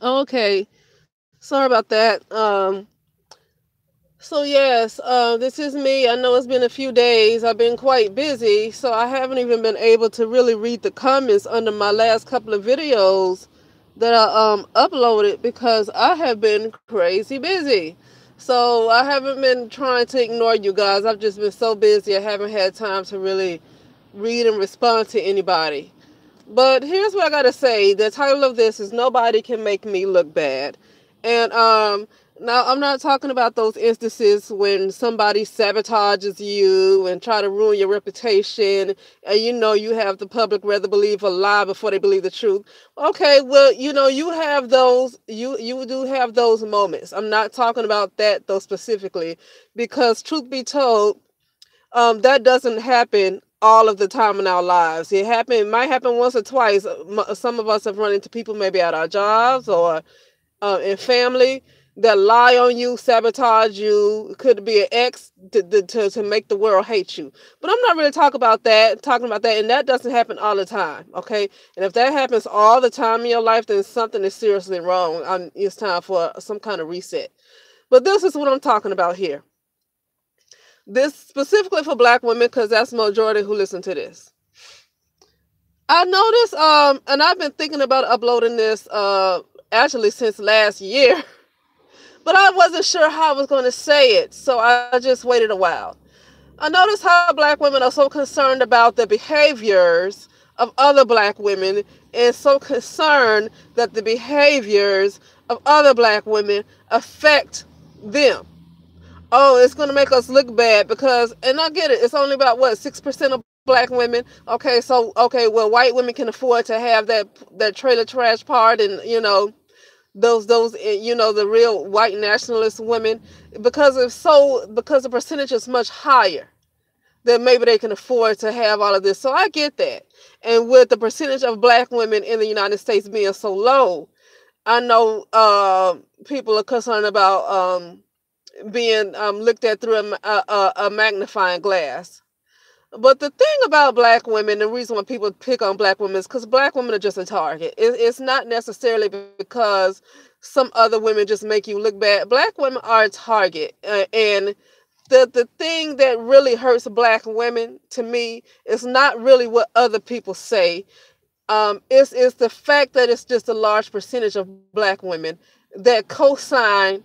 Okay, sorry about that. So yes, this is me. I know it's been a few days. I've been quite busy, so I haven't even been able to really read the comments under my last couple of videos that I uploaded because I have been crazy busy. So I haven't been trying to ignore you guys. I've just been so busy. I haven't had time to really read and respond to anybody. But here's what I gotta say. The title of this is "Nobody Can Make Me Look Bad," and now I'm not talking about those instances when somebody sabotages you and try to ruin your reputation, and you have the public rather believe a lie before they believe the truth. Okay, well you have those. You do have those moments. I'm not talking about that though specifically, because truth be told, that doesn't happen all of the time in our lives. It might happen once or twice. Some of us have run into people maybe at our jobs or in family that lie on you, sabotage you. It could be an ex to make the world hate you. But I'm not really talking about that, and that doesn't happen all the time, okay? And if that happens all the time in your life, then something is seriously wrong. It's time for some kind of reset. But this is what I'm talking about here. This specifically for black women because that's the majority who listen to this. I noticed, and I've been thinking about uploading this actually since last year, but I wasn't sure how I was going to say it, so I just waited a while. I noticed how black women are so concerned about the behaviors of other black women and so concerned that the behaviors of other black women affect them. Oh, it's going to make us look bad because, and I get it, it's only about what, 6% of black women. Okay, well, white women can afford to have that trailer trash part, and those the real white nationalist women, because the percentage is much higher, that maybe they can afford to have all of this. So I get that. And with the percentage of black women in the United States being so low, I know people are concerned about being looked at through a magnifying glass. But the thing about black women, the reason why people pick on black women is because black women are just a target. It's not necessarily because some other women just make you look bad. Black women are a target. And the thing that really hurts black women to me is not really what other people say. It's the fact that it's just a large percentage of black women that co-sign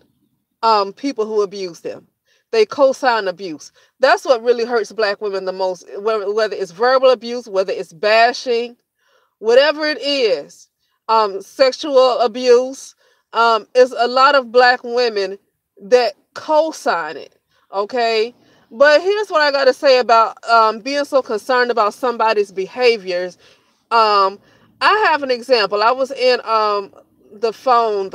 people who abuse them. They co-sign abuse. That's what really hurts black women the most, whether it's verbal abuse, whether it's bashing, whatever it is, sexual abuse. Is a lot of black women that co-sign it. Okay, but here's what I got to say about being so concerned about somebody's behaviors. Um, I have an example. I was in the phone,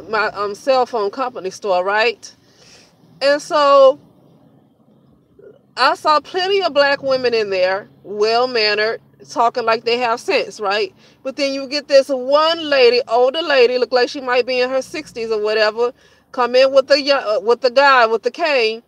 my cell phone company store, right? And so I saw plenty of black women in there, well mannered, talking like they have sense, right? But then you get this one lady, older lady, look like she might be in her 60s or whatever, come in with the guy with the cane.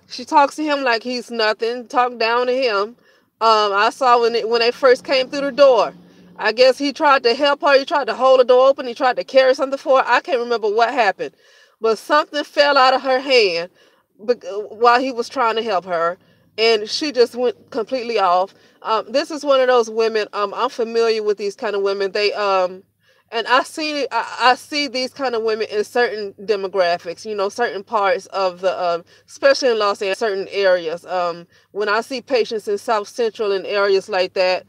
She talks to him like he's nothing, talk down to him. I saw when they first came through the door. I guess he tried to help her. He tried to hold the door open. He tried to carry something for her. I can't remember what happened, but something fell out of her hand while he was trying to help her, and she just went completely off. This is one of those women. I'm familiar with these kind of women. And I see these kind of women in certain demographics, certain parts of especially in Los Angeles, certain areas. When I see patients in South Central and areas like that,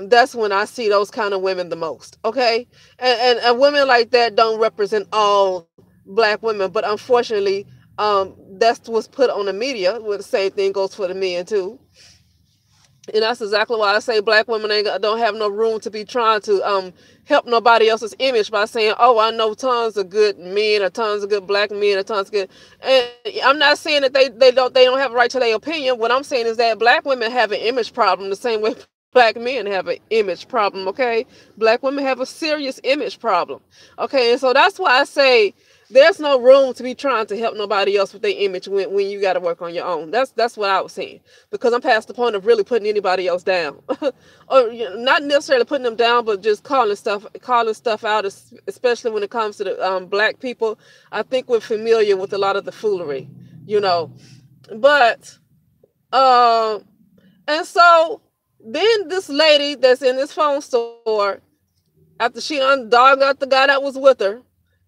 that's when I see those kind of women the most. Okay, and women like that don't represent all black women, but unfortunately, that's what's put on the media. Well, the same thing goes for the men too. And that's exactly why I say black women don't have no room to be trying to help nobody else's image by saying, "Oh, I know tons of good men, or tons of good black men, or tons of good." And I'm not saying that they don't have a right to their opinion. What I'm saying is that black women have an image problem the same way black men have an image problem. Okay, black women have a serious image problem. Okay, and so that's why I say There's no room to be trying to help nobody else with their image when you got to work on your own. That's what I was saying, because I'm past the point of really putting anybody else down, or not necessarily putting them down, but just calling stuff out, especially when it comes to the black people. I think we're familiar with a lot of the foolery, you know. But um, and so then this lady that's in this phone store, after she undogged out the guy that was with her,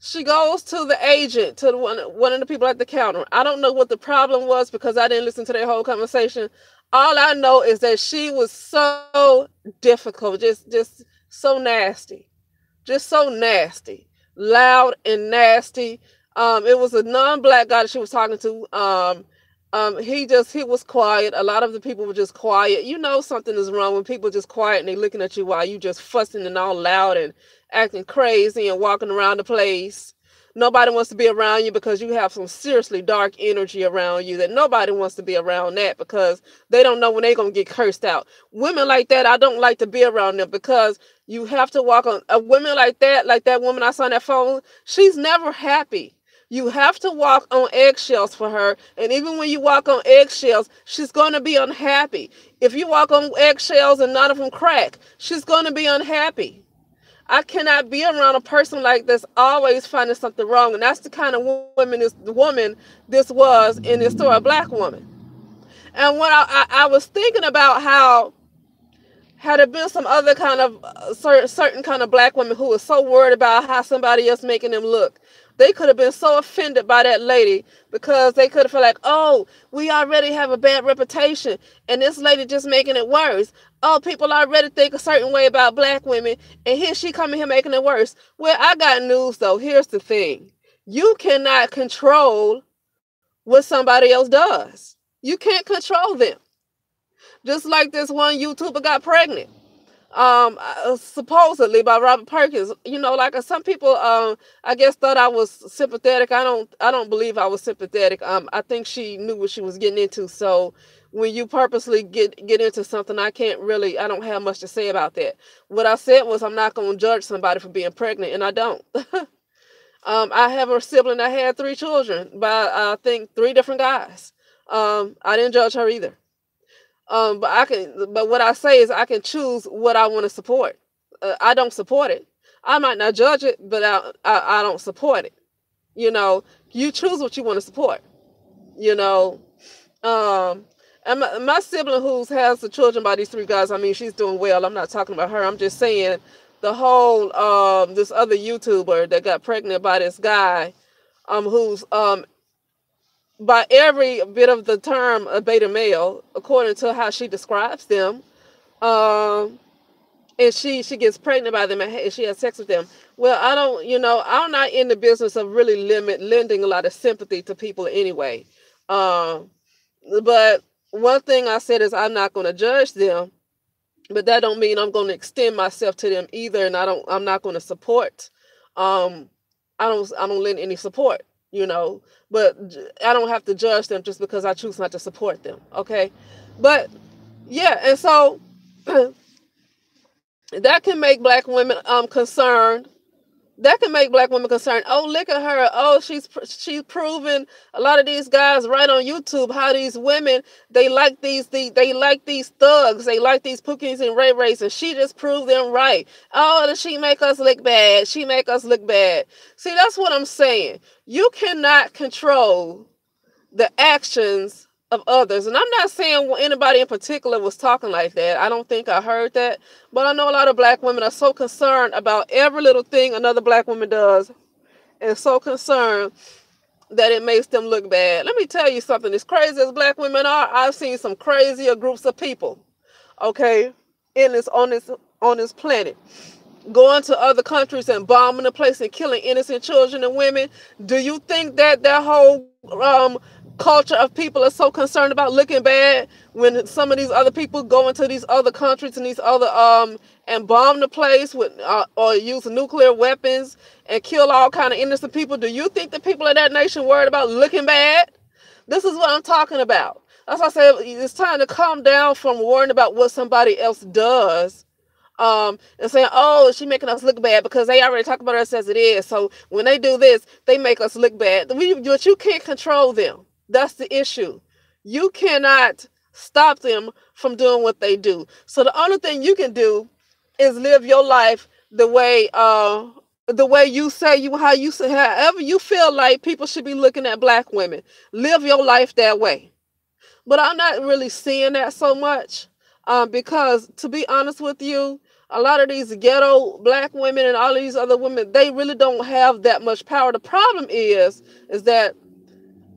she goes to the agent, to the one of the people at the counter. I don't know what the problem was because I didn't listen to their whole conversation. All I know is that she was so difficult, just so nasty, just so nasty, loud and nasty. It was a non-black guy that she was talking to. He was quiet. A lot of the people were just quiet. You know something is wrong when people just quiet and they looking at you while you just fussing and all loud and acting crazy and walking around the place. Nobody wants to be around you because you have some seriously dark energy around you that nobody wants to be around that, because they don't know when they're going to get cursed out. Women like that, I don't like to be around them, because you have to walk on a woman like that woman I saw on that phone. She's never happy. You have to walk on eggshells for her. And even when you walk on eggshells, she's going to be unhappy. If you walk on eggshells and none of them crack, she's going to be unhappy. I cannot be around a person like this, always finding something wrong. And that's the kind of woman this was in this story, a black woman. And when I was thinking about how had there been some other kind of certain kind of black women who was so worried about how somebody else making them look, they could have been so offended by that lady, because they could have felt like, oh, we already have a bad reputation and this lady just making it worse. Oh, people already think a certain way about black women, and here she coming here making it worse. Well, I got news though. Here's the thing. You cannot control what somebody else does. You can't control them. Just like this one YouTuber got pregnant, supposedly by Robert Perkins. You know, like some people, I guess thought I was sympathetic. I don't believe I was sympathetic. I think she knew what she was getting into. So when you purposely get into something, I don't have much to say about that. What I said was, I'm not going to judge somebody for being pregnant, and I don't. I have a sibling that had 3 children by, I think, 3 different guys. I didn't judge her either. But what I say is I can choose what I want to support. I don't support it. I might not judge it, but I don't support it. You know, you choose what you want to support. You know, and my sibling who has the children by these 3 guys, I mean, she's doing well. I'm not talking about her. I'm just saying the whole this other YouTuber that got pregnant by this guy, who's by every bit of the term a beta male, according to how she describes them. And she gets pregnant by them and she has sex with them. Well, I'm not in the business of really lending a lot of sympathy to people anyway. But one thing I said is I'm not going to judge them, but that don't mean I'm going to extend myself to them either. And I'm not going to support. I don't lend any support, but I don't have to judge them just because I choose not to support them. Okay. But yeah. And so that can make black women concerned. That can make black women concerned. Oh, look at her. Oh, she's proven a lot of these guys right on YouTube how these women, they like these thugs, they like these Pookies and Ray Rays, and she just proved them right. Oh, does she make us look bad? She make us look bad. See, that's what I'm saying. You cannot control the actions of others. And I'm not saying anybody in particular was talking like that. I don't think I heard that. But I know a lot of black women are so concerned about every little thing another black woman does, and so concerned that it makes them look bad. Let me tell you something. As crazy as black women are, I've seen some crazier groups of people, okay, on this planet, going to other countries and bombing the place and killing innocent children and women. Do you think that whole culture of people are so concerned about looking bad when some of these other people go into these other countries and these other and bomb the place with or use nuclear weapons and kill all kind of innocent people? Do you think the people in that nation worried about looking bad? This is what I'm talking about. That's why I say it's time to calm down from worrying about what somebody else does. And saying, "Oh, she making us look bad because they already talk about us as it is. So when they do this, they make us look bad." But you can't control them. That's the issue. You cannot stop them from doing what they do. So the only thing you can do is live your life the way you say you how you say however you feel like people should be looking at black women. Live your life that way. But I'm not really seeing that so much, because to be honest with you, a lot of these ghetto black women and all these other women, they really don't have that much power. The problem is that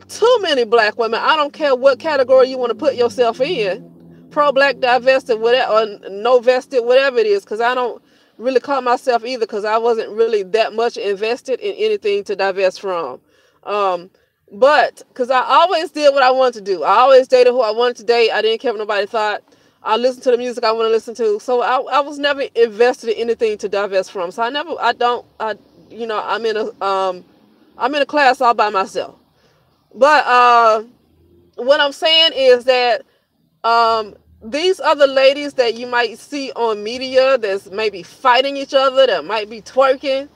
too many black women, I don't care what category you want to put yourself in, pro-black, divested, whatever, or no vested, whatever it is, because I don't really call myself either, because I wasn't really that much invested in anything to divest from. Um, but because I always did what I wanted to do, I always dated who I wanted to date. I didn't care what nobody thought. I listened to the music I want to listen to. So I was never invested in anything to divest from. So I'm in a class all by myself. But what I'm saying is that these other ladies that you might see on media that's maybe fighting each other, that might be twerking,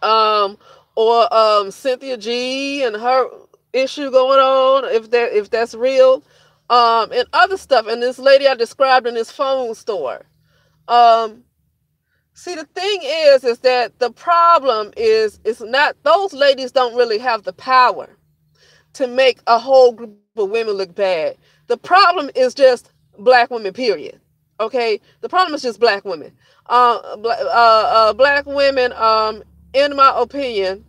um, or Cynthia G and her issue going on, if that's real, and other stuff. And this lady I described in this phone store. Um, See, the thing is that the problem is it's not those ladies don't really have the power to make a whole group of women look bad. The problem is just black women, period. Okay, the problem is just black women. Black women, in my opinion,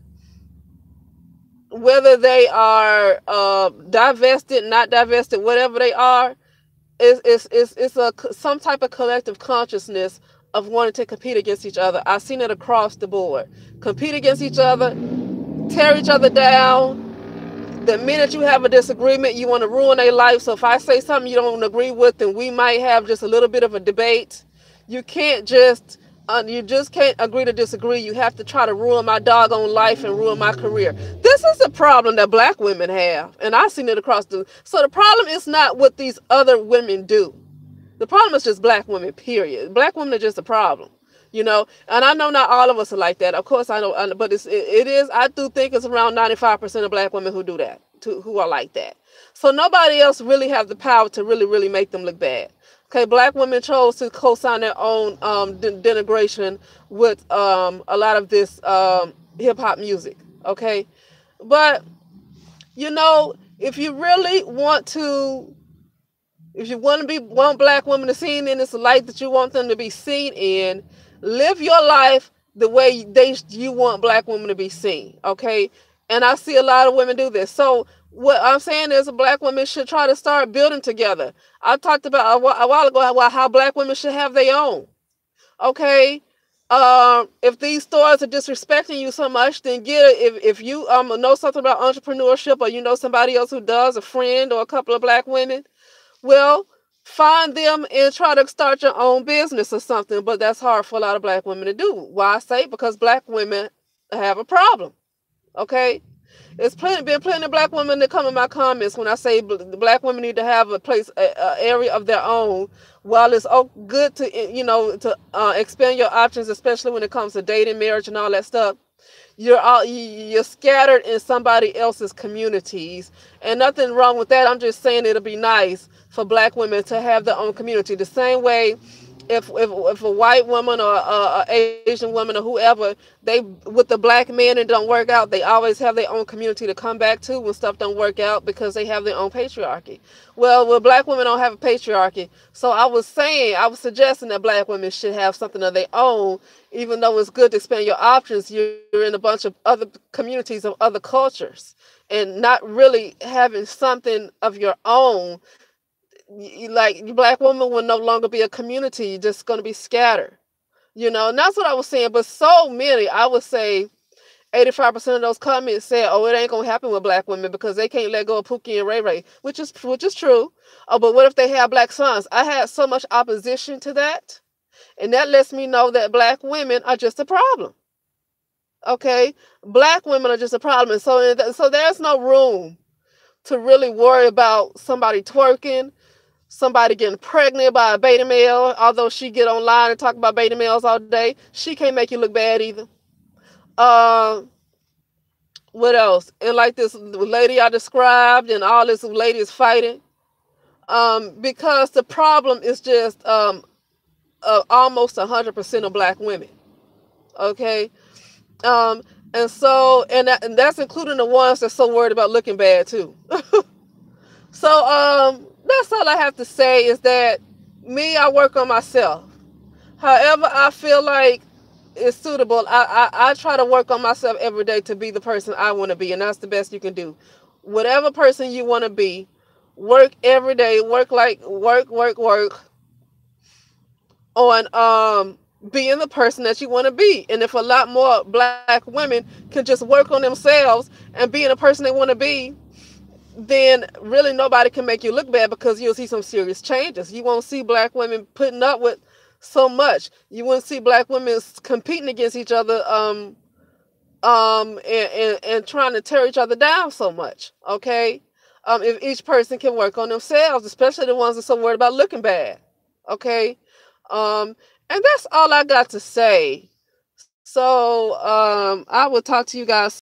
whether they are divested, not divested, whatever they are, it's a some type of collective consciousness of wanting to compete against each other. I've seen it across the board. Compete against each other, tear each other down. The minute you have a disagreement, you want to ruin their life. So if I say something you don't agree with, then we might have just a little bit of a debate. You can't just you just can't agree to disagree. You have to try to ruin my doggone life and ruin my career. This is a problem that black women have, and I've seen it across the. So the problem is not what these other women do. The problem is just black women, period. Black women are just a problem. And I know not all of us are like that. Of course, I know, but it is. I do think it's around 95% of black women who do that, who are like that. So nobody else really have the power to really, really make them look bad. Okay, black women chose to co-sign their own denigration with a lot of this hip hop music. Okay, but if you really if you want black women to see in this light that you want them to be seen in, live your life the way you want black women to be seen, okay? And I see a lot of women do this. So what I'm saying is black women should try to start building together. I talked about a while ago how black women should have their own, okay? If these stores are disrespecting you so much, then if you know something about entrepreneurship, or you know somebody else who does, a friend or a couple of black women, well, find them and try to start your own business or something. But that's hard for a lot of black women to do. Why I say? Because black women have a problem. Okay? There's been plenty of black women that come in my comments when I say the black women need to have a place, a area of their own. While it's good to expand your options, especially when it comes to dating, marriage, and all that stuff, you're scattered in somebody else's communities, and nothing wrong with that. I'm just saying it'll be nice for black women to have their own community. The same way, if a white woman or a Asian woman or whoever, they with the black man and don't work out, they always have their own community to come back to when stuff don't work out because they have their own patriarchy. Well, black women don't have a patriarchy. So I was suggesting that black women should have something of their own, even though it's good to expand your options. You're in a bunch of other communities of other cultures, and not really having something of your own. Like, black women will no longer be a community. You're just going to be scattered, and that's what I was saying. But so many, I would say 85% of those comments said, "Oh, it ain't going to happen with black women because they can't let go of Pookie and Ray Ray," which is true. Oh, but what if they have black sons? I had so much opposition to that, and that lets me know that black women are just a problem. Okay, black women are just a problem, and so there's no room to really worry about somebody twerking, somebody getting pregnant by a beta male, although she get online and talk about beta males all day, she can't make you look bad either. What else? And like this lady I described, and all this ladies fighting, because the problem is just almost 100% of black women. Okay, um, and that's including the ones that's so worried about looking bad too. So that's all I have to say is that I work on myself. However, I feel like it's suitable. I try to work on myself every day to be the person I want to be, and that's the best you can do. Whatever person you want to be, work every day. Work on being the person that you want to be. And if a lot more black women can just work on themselves and being the person they want to be, then really nobody can make you look bad, because you'll see some serious changes. You won't see black women putting up with so much. You won't see black women competing against each other and trying to tear each other down so much. Okay? If each person can work on themselves, especially the ones that are so worried about looking bad. Okay? And that's all I got to say. So I will talk to you guys